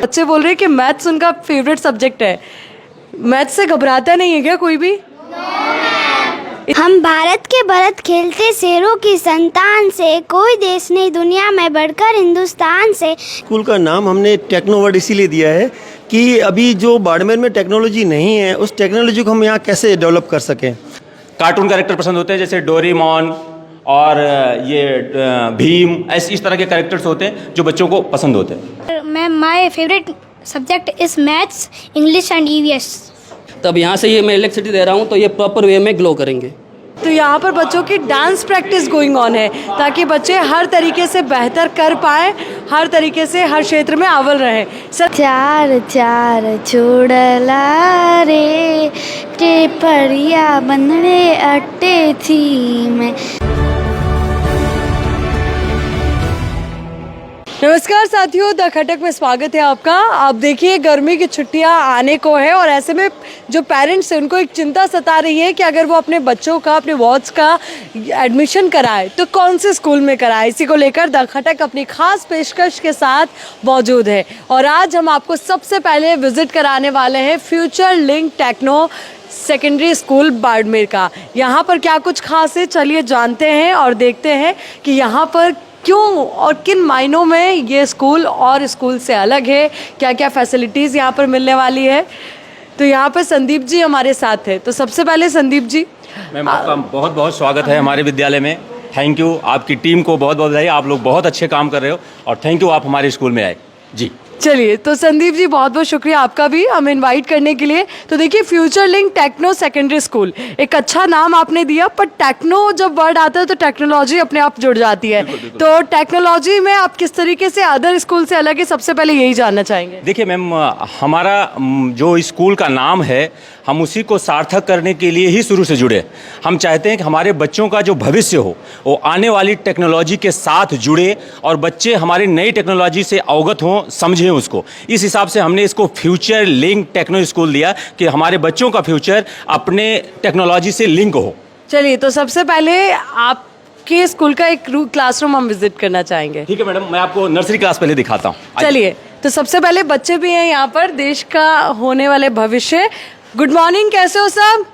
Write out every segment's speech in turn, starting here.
बच्चे बोल रहे हैं कि मैथ्स उनका फेवरेट सब्जेक्ट है। मैथ्स से घबराता नहीं है क्या कोई भी? हम भारत के भरत खेलते शेरों की संतान से, कोई देश नहीं दुनिया में बढ़कर हिंदुस्तान से। स्कूल का नाम हमने टेक्नोवर्ड इसीलिए दिया है कि अभी जो बाड़मेर में टेक्नोलॉजी नहीं है, उस टेक्नोलॉजी को हम यहाँ कैसे डेवलप कर सकें। कार्टून कैरेक्टर पसंद होते हैं, जैसे डोरेमोन और ये भीम, इस तरह के कैरेक्टर्स होते हैं जो बच्चों को पसंद होते हैं। My favourite subject is maths, English and EVS. तब यहाँ से ये मैं इलेक्ट्रिसिटी दे रहा हूँ तो ये प्रॉपर वे में ग्लो करेंगे। तो यहाँ पर बच्चों की डांस प्रैक्टिस गोइंग ऑन है ताकि बच्चे हर तरीके से बेहतर कर पाएँ, हर तरीके से हर क्षेत्र में अव्वल रहें। चार चार छोड़ला रे टेपरिया बनने अट्टे थी मैं। नमस्कार साथियों, द खटक में स्वागत है आपका। आप देखिए गर्मी की छुट्टियां आने को है और ऐसे में जो पेरेंट्स हैं उनको एक चिंता सता रही है कि अगर वो अपने बच्चों का, अपने वॉच का एडमिशन कराए तो कौन से स्कूल में कराए। इसी को लेकर द खटक अपनी खास पेशकश के साथ मौजूद है और आज हम आपको सबसे पहले विजिट कराने वाले हैं Future Link Techno Secondary School Barmer का। यहाँ पर क्या कुछ खास है, चलिए जानते हैं और देखते हैं कि यहाँ पर क्यों और किन मायनों में ये स्कूल और स्कूल से अलग है, क्या क्या फैसिलिटीज़ यहाँ पर मिलने वाली है। तो यहाँ पर संदीप जी हमारे साथ है। तो सबसे पहले संदीप जी, मैम आपका बहुत बहुत स्वागत है हमारे विद्यालय में। थैंक यू, आपकी टीम को बहुत बहुत बधाई, आप लोग बहुत अच्छे काम कर रहे हो और थैंक यू आप हमारे स्कूल में आए जी। चलिए तो संदीप जी बहुत बहुत शुक्रिया आपका भी हमें इनवाइट करने के लिए। तो देखिए Future Link Techno Secondary School, एक अच्छा नाम आपने दिया, पर टेक्नो जब वर्ड आता है तो टेक्नोलॉजी अपने आप जुड़ जाती है। तो टेक्नोलॉजी में आप किस तरीके से अदर स्कूल से अलग है, सबसे पहले यही जानना चाहेंगे। देखिए मैम, हमारा जो स्कूल का नाम है हम उसी को सार्थक करने के लिए ही शुरू से जुड़े। हम चाहते हैं कि हमारे बच्चों का जो भविष्य हो वो आने वाली टेक्नोलॉजी के साथ जुड़े और बच्चे हमारी नई टेक्नोलॉजी से अवगत हों, समझें उसको। इस हिसाब से हमने इसको फ्यूचर लिंक टेक्नो स्कूल दिया कि हमारे बच्चों का फ्यूचर अपने टेक्नोलॉजी से लिंक हो। चलिए तो सबसे पहले आपके स्कूल का एक क्लासरूम हम विजिट करना चाहेंगे। ठीक है मैडम, मैं आपको नर्सरी क्लास पहले दिखाता हूँ। चलिए तो सबसे पहले बच्चे भी हैं यहाँ पर, देश का होने वाले भविष्य। गुड मॉर्निंग, कैसे हो सब?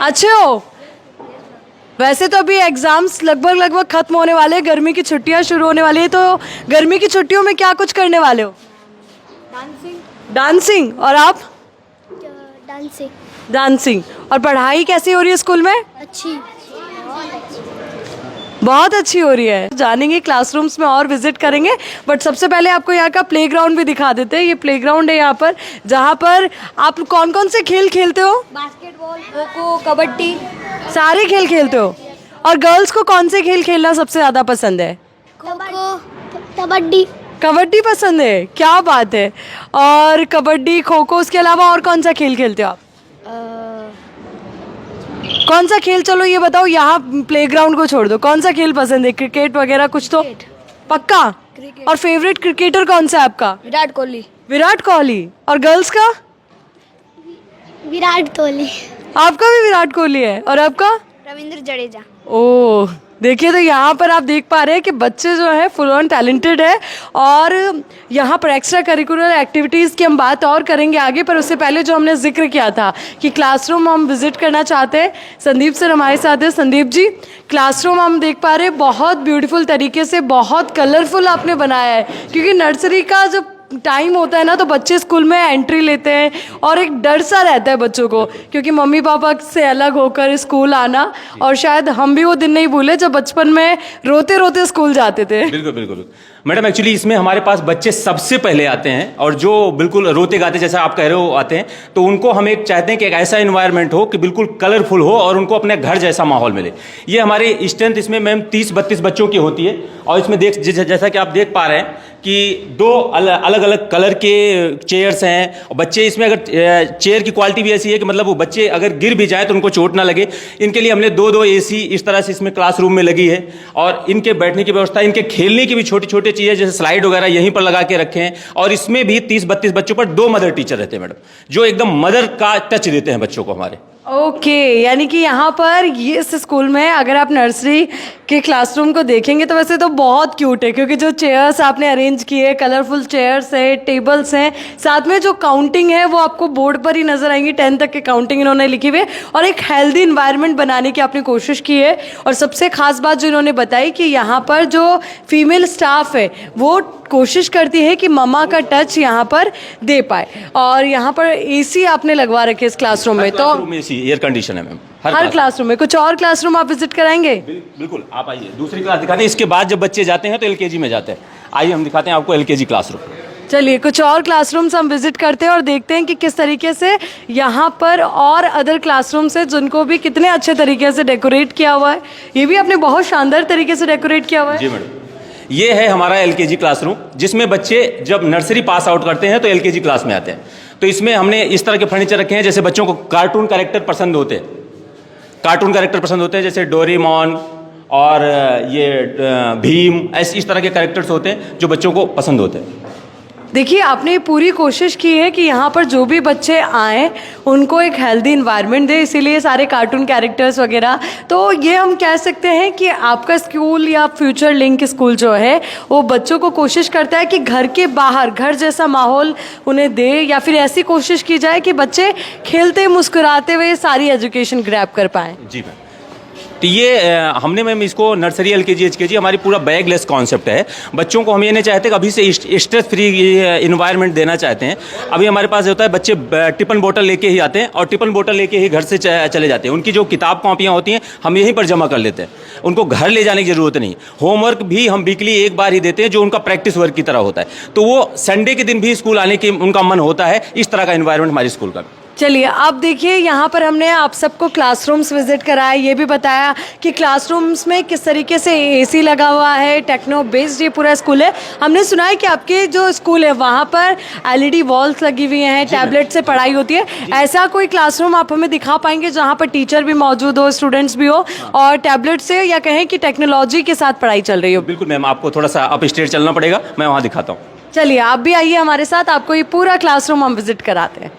अच्छे हो? वैसे तो अभी एग्जाम्स लगभग खत्म होने वाले हैं, गर्मी की छुट्टियां शुरू होने वाली है। तो गर्मी की छुट्टियों में क्या कुछ करने वाले हो? डांसिंग। और आप? डांसिंग। और पढ़ाई कैसी हो रही है स्कूल में? अच्छी, बहुत अच्छी हो रही है। जानेंगे क्लासरूम्स में और विजिट करेंगे, बट सबसे पहले आपको यहाँ का प्लेग्राउंड भी दिखा देते हैं। ये प्लेग्राउंड है यहाँ पर, जहाँ पर आप कौन कौन से खेल खेलते हो? बास्केटबॉल, खो खो, कबड्डी, सारे खेल खेलते हो। और गर्ल्स को कौन से खेल खेलना सबसे ज़्यादा पसंद है? खो खो, कबड्डी। कबड्डी पसंद है, क्या बात है। और कबड्डी, खो खो, उसके अलावा और कौन सा खेल खेलते हो आप? कौन सा खेल, चलो ये बताओ, यहाँ प्लेग्राउंड को छोड़ दो, कौन सा खेल पसंद है? क्रिकेट वगैरह कुछ तो? पक्का? और फेवरेट क्रिकेटर कौन सा है आपका? विराट कोहली। विराट कोहली। और गर्ल्स का? विराट कोहली। आपका भी विराट कोहली है। और आपका? रविंद्र जडेजा। ओह, देखिए तो यहाँ पर आप देख पा रहे हैं कि बच्चे जो है फुल ऑन टैलेंटेड है। और यहाँ पर एक्स्ट्रा करिकुलर एक्टिविटीज़ की हम बात और करेंगे आगे, पर उससे पहले जो हमने जिक्र किया था कि क्लासरूम हम विजिट करना चाहते हैं। संदीप सर हमारे साथ है। संदीप जी, क्लासरूम हम देख पा रहे हैं बहुत ब्यूटीफुल तरीके से, बहुत कलरफुल आपने बनाया है, क्योंकि नर्सरी का जब टाइम होता है ना तो बच्चे स्कूल में एंट्री लेते हैं और एक डर सा रहता है बच्चों को, क्योंकि मम्मी पापा से अलग होकर स्कूल आना। और शायद हम भी वो दिन नहीं भूले जब बचपन में रोते रोते स्कूल जाते थे। बिल्कुल बिल्कुल मैडम, एक्चुअली इसमें हमारे पास बच्चे सबसे पहले आते हैं और जो बिल्कुल रोते गाते जैसा आप कह रहे हो आते हैं, तो उनको हम एक चाहते हैं कि एक ऐसा इन्वायरमेंट हो कि बिल्कुल कलरफुल हो और उनको अपने घर जैसा माहौल मिले। ये हमारी स्ट्रेंथ इसमें मैम 30-32 बच्चों की होती है। और इसमें जैसा कि आप देख पा रहे हैं कि दो अलग अलग कलर के चेयर्स हैं। और बच्चे इसमें अगर चेयर की क्वालिटी भी ऐसी है कि मतलब वो बच्चे अगर गिर भी जाए तो उनको चोट ना लगे। इनके लिए हमने 2-2 AC इस तरह से इसमें क्लासरूम में लगी है। और इनके बैठने की व्यवस्था, इनके खेलने की भी छोटी छोटी चीज़ें जैसे स्लाइड वगैरह यहीं पर लगा के रखे हैं। और इसमें भी 30-32 बच्चों पर 2 मदर टीचर रहते हैं मैडम, जो एकदम मदर का टच देते हैं बच्चों को हमारे। ओके यानी कि यहाँ पर ये इस स्कूल में अगर आप नर्सरी के क्लासरूम को देखेंगे तो वैसे तो बहुत क्यूट है, क्योंकि जो चेयर्स आपने अरेंज किए, कलरफुल चेयर्स है, टेबल्स हैं, साथ में जो काउंटिंग है वो आपको बोर्ड पर ही नजर आएंगी, 10 तक की काउंटिंग इन्होंने लिखी हुई है, और एक हेल्दी इन्वायरमेंट बनाने की आपने कोशिश की है। और सबसे खास बात जो इन्होंने बताई कि यहाँ पर जो फीमेल स्टाफ है वो कोशिश करती है कि मम्मा का टच यहाँ पर दे पाए, और यहाँ पर एसी आपने लगवा रखे इस क्लासरूम में, तो एयर कंडीशन है मैम हर क्लासरूम में। कुछ और क्लासरूम आप विजिट कराएंगे? बिल्कुल, आप आइए, दूसरी क्लास दिखाते हैं। इसके बाद जब बच्चे जाते हैं तो एलकेजी में जाते हैं। आइए हम दिखाते हैं आपको एलकेजी क्लासरूम। चलिए कुछ और क्लासरूम्स हम विजिट करते हैं और देखते हैं कि किस तरीके से यहाँ पर और अदर क्लासरूम्स है जिनको भी कितने अच्छे तरीके से डेकोरेट किया हुआ है। ये भी आपने बहुत शानदार तरीके से डेकोरेट किया हुआ है। जी मैडम, ये है हमारा एलकेजी क्लासरूम, जिसमें बच्चे जब नर्सरी पास आउट करते हैं तो एलकेजी क्लास में आते हैं। तो इसमें हमने इस तरह के फर्नीचर रखे हैं, जैसे बच्चों को कार्टून कैरेक्टर पसंद होते हैं, जैसे डोरेमोन और ये भीम, इस तरह के कैरेक्टर्स होते हैं जो बच्चों को पसंद होते हैं। देखिए आपने पूरी कोशिश की है कि यहाँ पर जो भी बच्चे आएँ उनको एक हेल्दी इन्वायरमेंट दे, इसीलिए सारे कार्टून कैरेक्टर्स वगैरह। तो ये हम कह सकते हैं कि आपका स्कूल या फ्यूचर लिंक स्कूल जो है वो बच्चों को कोशिश करता है कि घर के बाहर घर जैसा माहौल उन्हें दे, या फिर ऐसी कोशिश की जाए कि बच्चे खेलते मुस्कुराते हुए सारी एजुकेशन ग्रैब कर पाएँ। जी मैम, तो ये हमने मैम इसको नर्सरी एलकेजी एचकेजी हमारी पूरा बैगलेस कॉन्सेप्ट है। बच्चों को हम ये नहीं चाहते कि अभी से स्ट्रेस फ्री इन्वायरमेंट देना चाहते हैं। अभी हमारे पास होता है बच्चे टिफिन बोतल लेके ही आते हैं और टिफिन बोतल लेके ही घर से चले जाते हैं। उनकी जो किताब कॉपियाँ होती हैं हम यहीं पर जमा कर लेते हैं, उनको घर ले जाने की ज़रूरत नहीं। होमवर्क भी हम वीकली एक बार ही देते हैं जो उनका प्रैक्टिस वर्क की तरह होता है, तो वो संडे के दिन भी स्कूल आने की उनका मन होता है। इस तरह का इन्वायरमेंट हमारे स्कूल का। चलिए आप देखिए यहाँ पर हमने आप सबको क्लासरूम्स विजिट कराया, ये भी बताया कि क्लासरूम्स में किस तरीके से एसी लगा हुआ है, टेक्नो बेस्ड ये पूरा स्कूल है। हमने सुना है कि आपके जो स्कूल है वहाँ पर एलईडी वॉल्स लगी हुई हैं, टैबलेट से पढ़ाई होती है। ऐसा कोई क्लासरूम आप हमें दिखा पाएंगे जहाँ पर टीचर भी मौजूद हो, स्टूडेंट्स भी हो और टैबलेट से या कहें कि टेक्नोलॉजी के साथ पढ़ाई चल रही हो? बिल्कुल मैम, आपको थोड़ा सा अप स्टेज चलना पड़ेगा, मैं वहाँ दिखाता हूँ। चलिए आप भी आइए हमारे साथ, आपको ये पूरा क्लासरूम हम विजिट कराते हैं।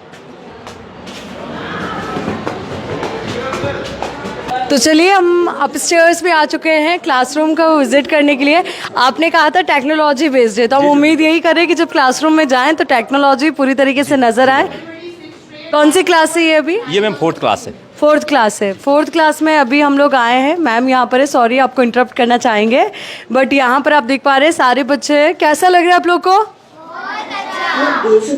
तो चलिए हम अपस्टेयर्स भी आ चुके हैं क्लासरूम को विजिट करने के लिए। आपने कहा था टेक्नोलॉजी बेस्ड है, तो हम उम्मीद यही करें कि जब क्लासरूम में जाएं तो टेक्नोलॉजी पूरी तरीके से नज़र आए। कौन सी क्लास है ये अभी? ये मैम 4th क्लास है। 4th क्लास है। 4th क्लास में अभी हम लोग आए हैं। मैम यहाँ पर है, सॉरी आपको इंटरप्ट करना चाहेंगे, बट यहाँ पर आप देख पा रहे हैं सारे बच्चे। कैसा लग रहा है आप लोग को?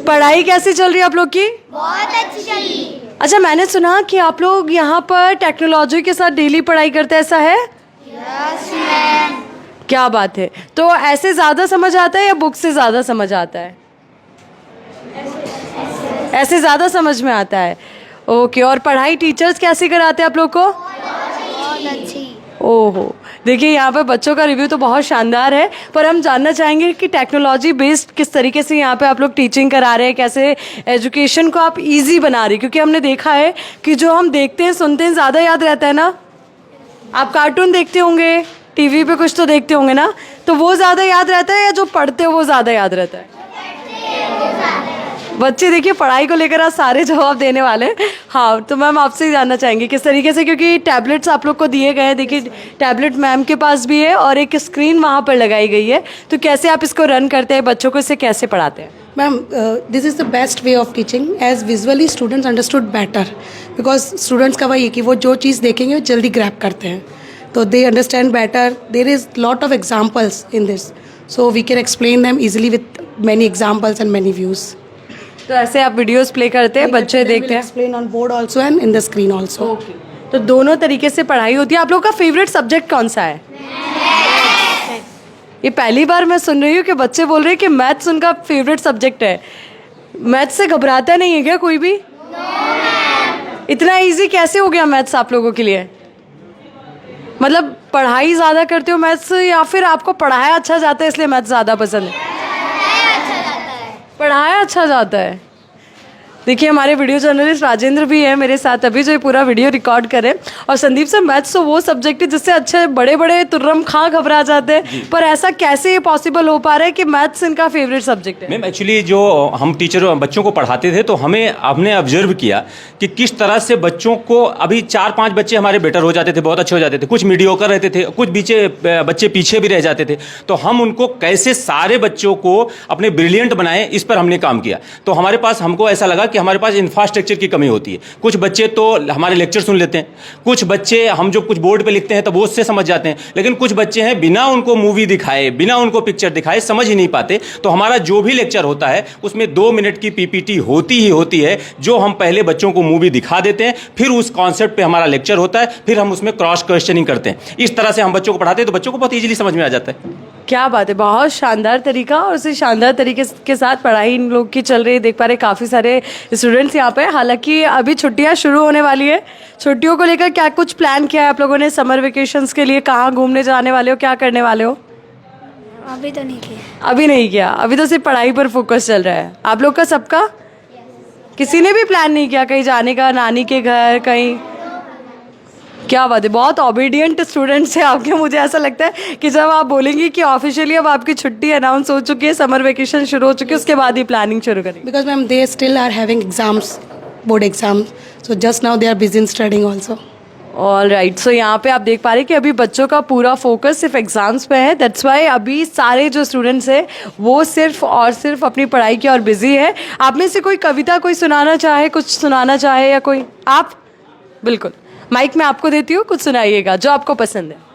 पढ़ाई कैसी चल रही है आप लोग की? बहुत अच्छी चली। अच्छा, मैंने सुना कि आप लोग यहाँ पर टेक्नोलॉजी के साथ डेली पढ़ाई करते हैं, ऐसा है? Yes ma'am. क्या बात है। तो ऐसे ज़्यादा समझ आता है या बुक से ज़्यादा समझ आता है? ऐसे ज़्यादा समझ में आता है। ओके, और पढ़ाई टीचर्स कैसे कराते हैं आप लोग को? बहुत अच्छी। ओहो, देखिए यहाँ पर बच्चों का रिव्यू तो बहुत शानदार है, पर हम जानना चाहेंगे कि टेक्नोलॉजी बेस्ड किस तरीके से यहाँ पे आप लोग टीचिंग करा रहे हैं, कैसे एजुकेशन को आप इजी बना रहे हैं, क्योंकि हमने देखा है कि जो हम देखते हैं सुनते हैं ज़्यादा याद रहता है ना। आप कार्टून देखते होंगे, टीवी पे कुछ तो देखते होंगे ना, तो वो ज़्यादा याद रहता है या जो पढ़ते हो वो ज़्यादा याद रहता है? बच्चे देखिए पढ़ाई को लेकर आज सारे जवाब देने वाले हैं। हाँ, तो मैम आपसे ही जानना चाहेंगे किस तरीके से, क्योंकि टैबलेट्स आप लोग को दिए गए हैं, देखिए टैबलेट मैम के पास भी है और एक स्क्रीन वहाँ पर लगाई गई है, तो कैसे आप इसको रन करते हैं, बच्चों को इसे कैसे पढ़ाते हैं? Ma'am, this is the best way of teaching as visually students understood better because students का वही है कि वो जो चीज़ देखेंगे वो जल्दी ग्रैब करते हैं, तो they understand better. There is lot of examples in this, so we can explain them easily with many examples and many views. तो ऐसे आप वीडियोस प्ले करते हैं, बच्चे देखते हैं? Explain on board also and in the screen also. तो दोनों तरीके से पढ़ाई होती है। आप लोग का फेवरेट सब्जेक्ट कौन सा है? ये पहली बार मैं सुन रही हूँ कि बच्चे बोल रहे हैं कि मैथ्स उनका फेवरेट सब्जेक्ट है। मैथ्स से घबराता नहीं है क्या कोई भी? इतना इजी कैसे हो गया मैथ्स आप लोगों के लिए? मतलब पढ़ाई ज़्यादा करते हो मैथ्स, या फिर आपको पढ़ाया अच्छा जाता है इसलिए मैथ्स ज़्यादा पसंद है? पढ़ाया अच्छा जाता है। देखिए हमारे वीडियो जर्नलिस्ट राजेंद्र भी है मेरे साथ अभी जो ये पूरा वीडियो रिकॉर्ड करें। और संदीप सर, मैथ्स तो वो सब्जेक्ट है जिससे अच्छे बड़े बड़े तुर्रम खां घबरा जाते हैं, पर ऐसा कैसे ये पॉसिबल हो पा रहा है कि मैथ्स इनका फेवरेट सब्जेक्ट है? मैम एक्चुअली जो हम टीचर बच्चों को पढ़ाते थे तो हमने ऑब्जर्व किया कि किस तरह से बच्चों को, अभी 4-5 बच्चे हमारे बेटर हो जाते थे, बहुत अच्छे हो जाते थे, कुछ मीडियोकर रहते थे, कुछ बच्चे पीछे भी रह जाते थे। तो हम उनको कैसे सारे बच्चों को अपने ब्रिलियंट बनाएं, इस पर हमने काम किया। तो हमको ऐसा लगा कि हमारे पास इंफ्रास्ट्रक्चर की कमी होती है। कुछ बच्चे तो हमारे लेक्चर सुन लेते हैं, कुछ बच्चे हम जो कुछ बोर्ड पे लिखते हैं तब वो उससे समझ जाते हैं, लेकिन कुछ बच्चे हैं बिना उनको मूवी दिखाए, बिना उनको पिक्चर दिखाए समझ ही नहीं पाते। तो हमारा जो भी लेक्चर होता है उसमें 2 मिनट की पीपीटी होती ही होती है, जो हम पहले बच्चों को मूवी दिखा देते हैं, फिर उस कॉन्सेप्ट पे हमारा लेक्चर होता है, फिर हम उसमें क्रॉस क्वेश्चनिंग करते हैं। इस तरह से हम बच्चों को पढ़ाते हैं तो बच्चों को बहुत ईजिली समझ में आ जाता है। क्या बात है, बहुत शानदार तरीका और उसी शानदार तरीके के साथ पढ़ाई इन लोग की चल रही है। देख पा रहे काफ़ी सारे स्टूडेंट्स यहाँ पे। हालांकि अभी छुट्टियाँ शुरू होने वाली है, छुट्टियों को लेकर क्या कुछ प्लान किया है आप लोगों ने? समर वेकेशंस के लिए कहाँ घूमने जाने वाले हो, क्या करने वाले हो? अभी तो नहीं किया। अभी नहीं किया, अभी तो सिर्फ पढ़ाई पर फोकस चल रहा है आप लोग का सबका? किसी ने भी प्लान नहीं किया कहीं जाने का, नानी के घर कहीं? क्या बात है, बहुत ओबीडियंट स्टूडेंट्स हैं आपके। मुझे ऐसा लगता है कि जब आप बोलेंगी कि ऑफिशियली अब आपकी छुट्टी अनाउंस हो चुकी है, समर वेकेशन शुरू हो चुकी है, उसके बाद ही प्लानिंग शुरू करेंगे। Because ma'am, they still are having exams, board exams. So just now they are busy in studying also. All right, so यहाँ पे आप देख पा रहे हैं कि अभी बच्चों का पूरा फोकस सिर्फ एग्जाम्स पे है। दैट्स वाई अभी सारे जो स्टूडेंट्स हैं वो सिर्फ और सिर्फ अपनी पढ़ाई की और बिजी है। आप में से कोई कविता कोई सुनाना चाहे, कुछ सुनाना चाहे या कोई? आप बिल्कुल, माइक मैं आपको देती हूँ, कुछ सुनाइएगा जो आपको पसंद है।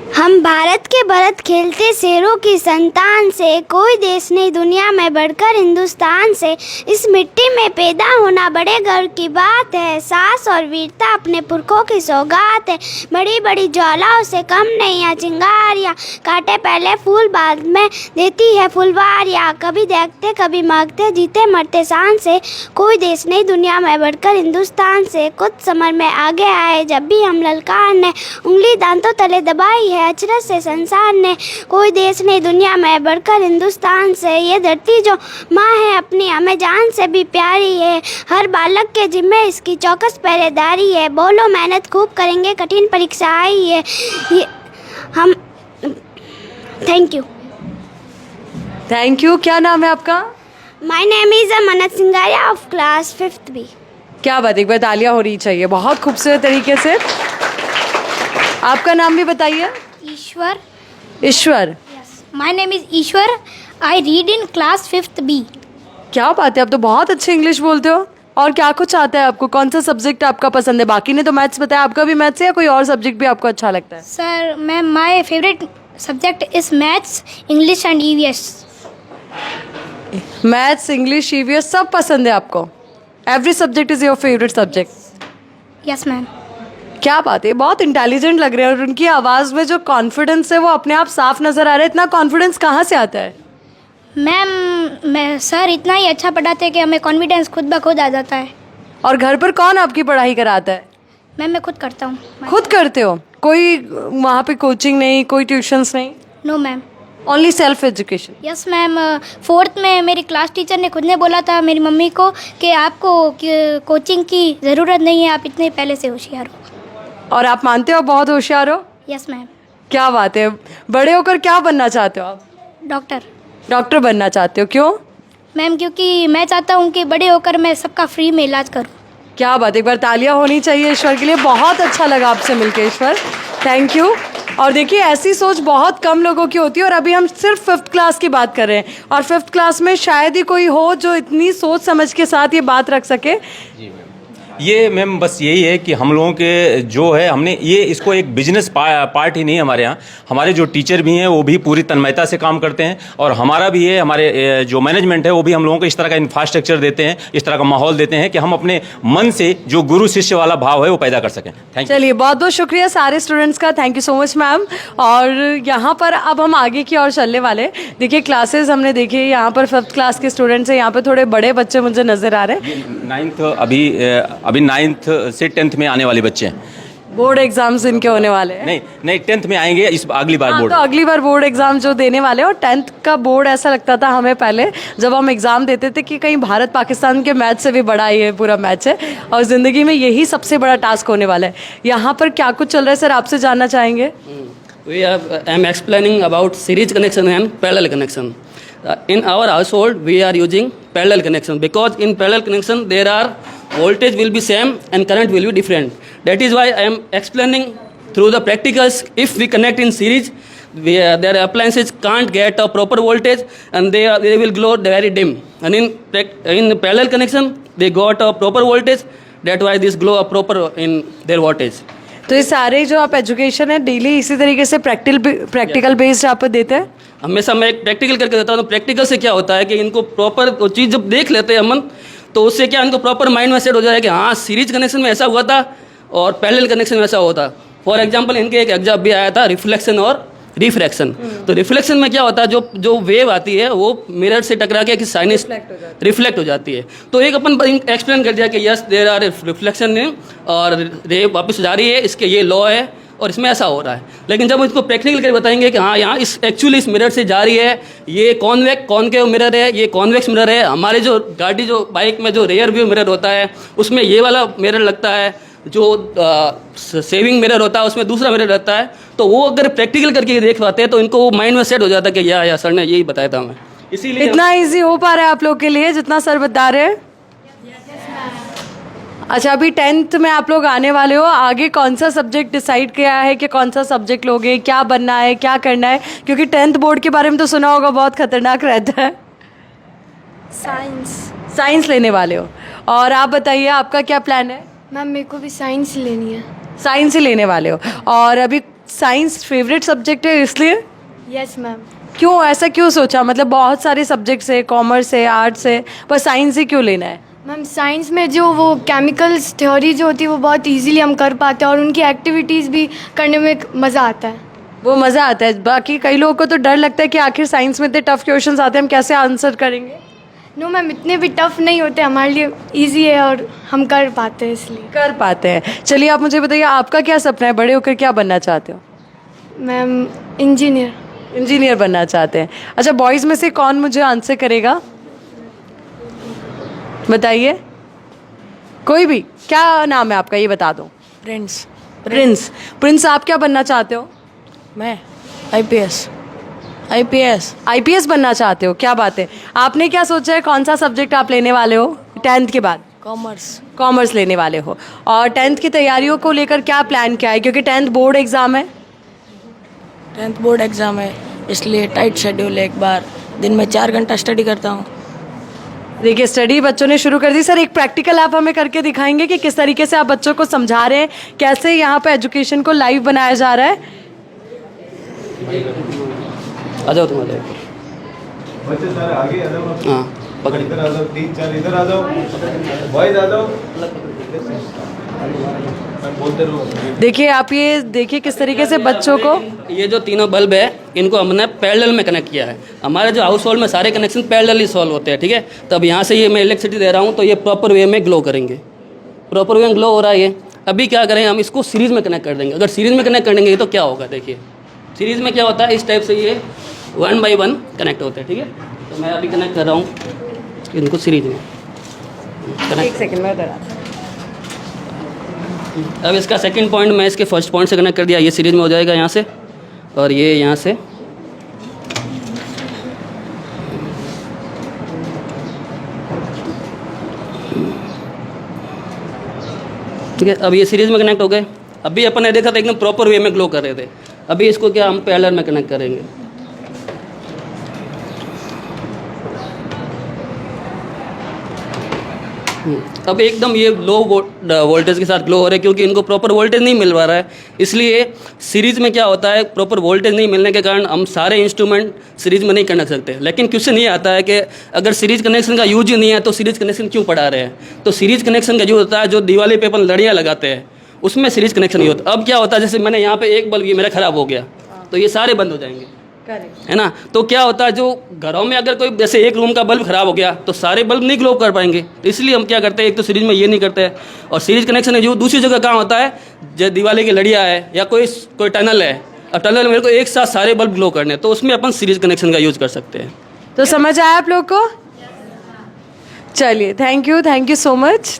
हम भारत के भरत खेलते शेरों की संतान से, कोई देश नहीं दुनिया में बढ़कर हिंदुस्तान से। इस मिट्टी में पैदा होना बड़े गर्व की बात है, साहस और वीरता अपने पुरखों की सौगात है। बड़ी बड़ी ज्वालाओं से कम नहीं है चिंगारियाँ, काटे पहले फूल बाद में देती है फुलवारियाँ। कभी देखते कभी मांगते, जीते मरते शान से, कोई देश नहीं दुनिया में बढ़कर हिंदुस्तान से। कुछ समर में आगे आए जब भी हम ललकार ने, उंगली दांतों तले दबाई है अचरज से संसार ने। कोई देश नहीं दुनिया में बढ़कर हिंदुस्तान से, ये धरती जो माँ है अपनी हमें जान से भी प्यारी है। हर बालक के जिम्मे इसकी चौकस पहरेदारी है, बोलो मेहनत खूब करेंगे कठिन परीक्षा आई है। ये हम थैंक यू। Thank you. क्या नाम है आपका? My name is Mannat Singaria of class 5th B। क्या बात, एक बार तालियां होनी चाहिए बहुत खूबसूरत तरीके से। आपका नाम भी बताइए। Ishwar. Ishwar. My name is Ishwar. I read in class 5th B. क्या बात है, आप तो बहुत अच्छी इंग्लिश बोलते हो। और क्या कुछ आता है आपको? कौन सा सब्जेक्ट आपका पसंद है? बाकी ने तो मैथ्स बताया, आपका भी मैथ्स है या कोई और सब्जेक्ट भी आपको अच्छा लगता है? Sir, ma'am, my favorite subject is maths, English and EVS. Maths, English, EVS सब पसंद है आपको? Every subject is your favourite subject? Yes, ma'am. क्या बात है, बहुत इंटेलिजेंट लग रहे हैं और उनकी आवाज़ में जो कॉन्फिडेंस है वो अपने आप साफ नज़र आ रहा है। इतना कॉन्फिडेंस कहाँ से आता है? मैम, मैं सर इतना ही अच्छा पढ़ाते हैं कि हमें कॉन्फिडेंस खुद ब खुद आ जाता है। और घर पर कौन आपकी पढ़ाई कराता है? मैम, मैं खुद करता हूँ। खुद करते हो? कोई वहाँ पे कोचिंग नहीं, कोई ट्यूशन्स नहीं? No ma'am. Only self education? Yes ma'am. 4th में मेरी क्लास टीचर ने खुद ने बोला था मेरी मम्मी को कि आपको कोचिंग की ज़रूरत नहीं है, आप इतने पहले से होशियार हो। और आप मानते हो बहुत होशियार हो? Yes ma'am. क्या बात है। बड़े होकर क्या बनना चाहते हो आप? डॉक्टर। डॉक्टर बनना चाहते हो, क्यों? मैम, क्योंकि मैं चाहता हूँ कि बड़े होकर मैं सबका फ्री में इलाज करूँ। क्या बात, एक बार तालियां होनी चाहिए ईश्वर के लिए। बहुत अच्छा लगा आपसे मिलके ईश्वर, थैंक यू। और देखिए ऐसी सोच बहुत कम लोगों की होती है और अभी हम सिर्फ 5th क्लास की बात कर रहे हैं और 5th क्लास में शायद ही कोई हो जो इतनी सोच समझ के साथ ये बात रख सके। ये मैम बस यही है कि हम लोगों के जो है हमने ये इसको एक बिजनेस पार्ट ही नहीं, हमारे यहाँ हमारे जो टीचर भी हैं वो भी पूरी तन्मयता से काम करते हैं और हमारा भी ये हमारे जो मैनेजमेंट है वो भी हम लोगों को इस तरह का इंफ्रास्ट्रक्चर देते हैं, इस तरह का माहौल देते हैं कि हम अपने मन से जो गुरु शिष्य वाला भाव है वो पैदा कर सकें। Thank you. चलिए बहुत बहुत शुक्रिया सारे स्टूडेंट्स का, thank you so much ma'am. और यहाँ पर अब हम आगे की ओर चलने वाले। देखिए क्लासेस हमने देखी, यहाँ पर 5th क्लास के स्टूडेंट्स हैं, यहाँ पर थोड़े बड़े बच्चे मुझे नज़र आ रहे हैं। 9th अभी 9th से 10th में आने वाले बच्चे हैं। बोर्ड एग्जाम्स इनके होने वाले हैं। नहीं नहीं, 10th में आएंगे इस अगली बार हाँ, बोर्ड। तो अगली बार बोर्ड एग्जाम जो देने वाले हैं, और 10th का बोर्ड ऐसा लगता था हमें पहले जब हम एग्जाम देते थे कि कहीं भारत पाकिस्तान के मैच से भी बड़ा ये पूरा मैच है, और ज़िंदगी में यही सबसे बड़ा टास्क होने वाला है। यहाँ पर क्या कुछ चल रहा है सर, आपसे जानना चाहेंगे। I am explaining about series connection and parallel connection. In our household, we are using parallel connection because in parallel connection there are voltage will be same and current will be different. That is why I am explaining through the practicals. If we connect in series, their appliances can't get a proper voltage and they will glow very dim. And in parallel connection, they got a proper voltage. That's why this glow a proper in their voltage. तो ये सारे जो आप education है daily इसी तरीके से practical based आप देते हैं। हमेशा मैं एक प्रैक्टिकल करके देता हूँ। तो प्रैक्टिकल से क्या होता है कि इनको प्रॉपर वो चीज़ जब देख लेते हैं हम, तो उससे क्या इनको प्रॉपर माइंड में सेट हो जाए कि हाँ सीरीज कनेक्शन में ऐसा हुआ था और पैरेलल कनेक्शन में ऐसा हुआ था। फॉर एग्जांपल इनके एक एग्जाम भी आया था रिफ्लेक्शन और रिफ्रैक्शन। तो रिफ्लेक्शन में क्या होता है, जो वेव आती है वो मिरर से टकरा के साइनस रिफ्लेक्ट हो जाती है। तो एक अपन एक्सप्लेन कर दिया कि यस देयर आर रिफ्लेक्शन और रे वापस जा रही है, इसके ये लॉ है और इसमें ऐसा हो रहा है। लेकिन जब इसको प्रैक्टिकल करके बताएंगे कि हाँ यहाँ इस एक्चुअली इस मिरर से जा रही है, ये कॉनकेव मिरर है, ये कॉन्वेक्स मिरर है। हमारे जो गाड़ी जो बाइक में जो रेयर व्यू मिरर होता है उसमें ये वाला मिरर लगता है, जो सेविंग मिरर होता है उसमें दूसरा मिरर रहता है। तो वो अगर प्रैक्टिकल करके देख पाते हैं तो इनको वो माइंड में सेट हो जाता है कि या सर ने यही बताया था हमें। इसीलिए इतना इजी हो पा रहा है आप लोग के लिए जितना सर बता रहे हैं। अच्छा, अभी 10th में आप लोग आने वाले हो, आगे कौन सा सब्जेक्ट डिसाइड किया है कि कौन सा सब्जेक्ट लोगे, क्या बनना है, क्या करना है? क्योंकि 10th बोर्ड के बारे में तो सुना होगा, बहुत खतरनाक रहता है। साइंस लेने वाले हो, और आप बताइए आपका क्या प्लान है? मैम मेरे को भी साइंस लेनी है। साइंस ही लेने वाले हो, और अभी साइंस फेवरेट सब्जेक्ट है इसलिए? Yes ma'am. क्यों, ऐसा क्यों सोचा? मतलब बहुत सारे सब्जेक्ट्स है, कॉमर्स है, आर्ट्स है, पर साइंस ही क्यों लेना है? मैम साइंस में जो वो केमिकल्स थ्योरी जो होती है वो बहुत इजीली हम कर पाते हैं और उनकी एक्टिविटीज़ भी करने में मज़ा आता है। वो मज़ा आता है। बाकी कई लोगों को तो डर लगता है कि आखिर साइंस में इतने टफ क्वेश्चंस आते हैं, हम कैसे आंसर करेंगे? नो मैम, इतने भी टफ नहीं होते, हमारे लिए इजी है और हम कर पाते हैं, इसलिए कर पाते हैं। चलिए आप मुझे बताइए आपका क्या सपना है, बड़े होकर क्या बनना चाहते हो? मैम इंजीनियर बनना चाहते हैं। अच्छा, बॉयज़ में से कौन मुझे आंसर करेगा, बताइए? कोई भी? क्या नाम है आपका, ये बता दो। प्रिंस, आप क्या बनना चाहते हो? मैं आईपीएस बनना चाहते हो, क्या बात है। आपने क्या सोचा है, कौन सा सब्जेक्ट आप लेने वाले हो 10th के बाद? कॉमर्स लेने वाले हो। और 10th की तैयारियों को लेकर क्या प्लान क्या है, क्योंकि 10th बोर्ड एग्ज़ाम है? 10th बोर्ड एग्ज़ाम है, इसलिए टाइट शेड्यूल है। एक बार दिन में 4 घंटा स्टडी करता हूँ। देखिए, स्टडी बच्चों ने शुरू कर दी। सर, एक प्रैक्टिकल आप हमें करके दिखाएंगे कि किस तरीके से आप बच्चों को समझा रहे हैं, कैसे यहाँ पे एजुकेशन को लाइव बनाया जा रहा है? आ जाओ, तुम आ जाओ। बच्चे सारे आगे आ जाओ। हाँ पकड़, इधर आ जाओ, 3-4 इधर आ जाओ, बॉयज आ जाओ। बोलते रहो। देखिए, आप ये देखिए किस तरीके से बच्चों को, ये जो तीनों बल्ब है इनको हमने पैरेलल में कनेक्ट किया है। हमारे जो हाउस होल्ड में सारे कनेक्शन पैरेलल ही सॉल्व होते हैं, ठीक है। तब यहाँ से ये मैं इलेक्ट्रिसिटी दे रहा हूँ तो ये प्रॉपर वे में ग्लो करेंगे, प्रॉपर वे में ग्लो हो रहा है ये। अभी क्या करें, हम इसको सीरीज़ में कनेक्ट कर देंगे। अगर सीरीज़ में कनेक्ट कर देंगे तो क्या होगा, देखिए सीरीज़ में क्या होता है, इस टाइप से ये 1 by 1 कनेक्ट होते हैं, ठीक है। तो मैं अभी कनेक्ट कर रहा हूँ इनको सीरीज में। एक सेकंड में करा। अब इसका सेकंड पॉइंट मैं इसके फर्स्ट पॉइंट से कनेक्ट कर दिया, ये सीरीज में हो जाएगा यहाँ से, और ये यहाँ से ठीक है। अब ये सीरीज में कनेक्ट हो गए। अभी अपन ने देखा था एकदम प्रॉपर वे में ग्लो कर रहे थे। अभी इसको क्या हम पैरेलल में कनेक्ट करेंगे। अब एकदम ये लो वोल्टेज के साथ ग्लो हो रहे हैं क्योंकि इनको प्रॉपर वोल्टेज नहीं मिल पा रहा है। इसलिए सीरीज़ में क्या होता है, प्रॉपर वोल्टेज नहीं मिलने के कारण हम सारे इंस्ट्रूमेंट सीरीज़ में नहीं कनेक्ट सकते। लेकिन क्वेश्चन ये आता है कि अगर सीरीज़ कनेक्शन का यूज ही नहीं है तो सीरीज़ कनेक्शन क्यों पढ़ा रहे हैं। तो सीरीज़ कनेक्शन का यूज होता है जो दिवाली पे अपन लड़ियाँ लगाते हैं, उसमें सीरीज़ कनेक्शन नहीं होता। अब क्या होता है, जैसे मैंने यहाँ पे एक बल्ब ये मेरा ख़राब हो गया तो ये सारे बंद हो जाएंगे। करेक्ट। है ना। तो क्या होता है, जो घरों में अगर कोई जैसे एक रूम का बल्ब खराब हो गया तो सारे बल्ब नहीं ग्लो कर पाएंगे, तो इसलिए हम क्या करते हैं, एक तो सीरीज में ये नहीं करते हैं, और सीरीज कनेक्शन है जो दूसरी जगह कहाँ होता है, जो दिवाली की लड़ियाँ है या कोई टनल है, अब टनल में मेरे को एक साथ सारे बल्ब ग्लो करने हैं, तो उसमें अपन सीरीज कनेक्शन का यूज़ कर सकते हैं। तो समझ आया आप लोग को? चलिए, थैंक यू सो मच।